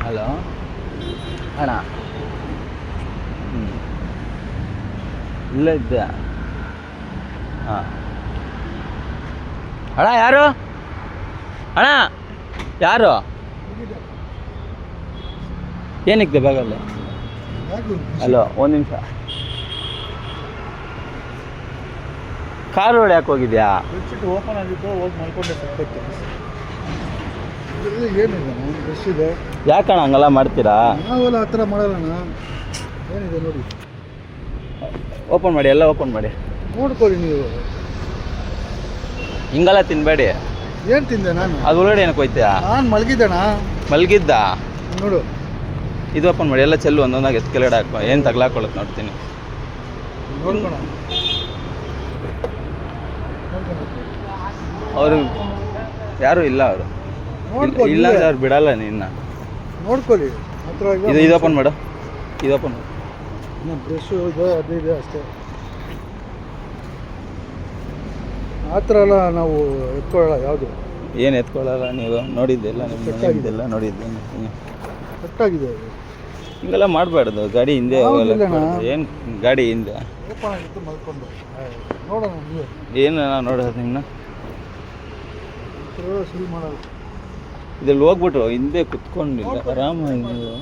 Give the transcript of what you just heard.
Hello ಅಣ್ಣ. ಇಲ್ಲ ಇದ್ದೆ. ಹಾಂ ಅಣ್ಣ ಯಾರು? ಅಣ್ಣ ಯಾರು? ಏನಿಕ್ದೆ ಬ್ಯಾಗಲ್ಲ? ಹಲೋ ಒಂದು ನಿಮಿಷ. ಕಾರ್ ರೋಡ್ ಯಾಕೆ ಹೋಗಿದ್ಯಾ? ಓಪನ್ ಆಗಿದ್ದು ಹೋಗಿ ಮಲ್ಕೊಂಡೆ ಸತ್ತೈತೆ. ಏನಿದೆ ಬ್ರಷ್ ಇದೆ. ಯಾಕಣ್ಣ ಹಂಗೆಲ್ಲ ಮಾಡ್ತೀರಾ? ನಾವೆಲ್ಲ ಆ ಥರ ಮಾಡಲ್ಲಣ್ಣ. ಏನಿದೆ ನೋಡಿ, ಓಪನ್ ಮಾಡಿ, ಎಲ್ಲ ಓಪನ್ ಮಾಡಿ. ನೋಡ್ಕೊಳ್ಳಿ ನೀವು. ಹಿಂಗೆಲ್ಲ ತಿನ್ಬೇಡಿ. ಏನು ತಿಂದೆ ನಾನು? ಅದು ಒಳಗಡೆ ಏನಕ್ಕೆ ಹೋಯ್ತೀಯಾ? ನಾನು ಮಲಗಿದ್ದಣ್ಣ. ಮಲಗಿದ್ದ? ನೋಡು, ಇದು ಓಪನ್ ಮಾಡಿ, ಎಲ್ಲ ಚೆಲ್ಲು ಒಂದೊಂದಾಗಿ ಎತ್ತು ಕೆಳಗಡೆ ಹಾಕೋ. ಏನು ತಗ್ಲಾಕೊಳ್ಳುತ್ತೆ ನೋಡ್ತೀನಿ. ನೋಡ್ಕೊಣ. ಅವರು ಯಾರೂ ಇಲ್ಲ, ಅವರು ಇಲ್ಲ ಅಂದ್ರೆ ಅವ್ರು ಬಿಡಲ್ಲ ನಿನ್ನ. ನೋಡ್ಕೊಳ್ಳಿ. ಹತ್ರ ಇದು ಓಪನ್ ಮಾಡು, ಇದು ಓಪನ್ ಮಾಡು. ಬ್ರಷ್ ಇದೆ, ಅದು ಇದೆ ಅಷ್ಟೇ. ಆ ಥರ ಎಲ್ಲ ನಾವು ಎತ್ಕೊಳ್ಳಲ್ಲ ಯಾವುದು. ಏನು ಎತ್ಕೊಳ್ಳಲ್ಲ ನೀವು? ನೋಡಿದ್ದೆಲ್ಲ ನಿಮ್ದೆಲ್ಲ ನೋಡಿದ್ದೆ. ಕಟ್ಟಾಗಿದೆ ಅದು. ಹಿಂಗೆಲ್ಲ ಮಾಡಬಾರ್ದು. ಗಾಡಿ ಹಿಂದೆ ಹೋಗಲ್ಲ. ಏನು ಗಾಡಿ ಹಿಂದೆ ಓಪನ್ ಆಗಿತ್ತು, ಮಲ್ಕೊಂಡು ನೋಡೋಣ. ಏನು ನಾವು ನೋಡೋದು ನಿಮ್ಮನ್ನ ಶುರು ಮಾಡಲ್ಲ. ಇದ್ರಲ್ಲಿ ಹೋಗ್ಬಿಟ್ಟು ಹಿಂದೆ ಕುತ್ಕೊಂಡಿಲ್ಲ ಆರಾಮಾಗಿ ನೀವು.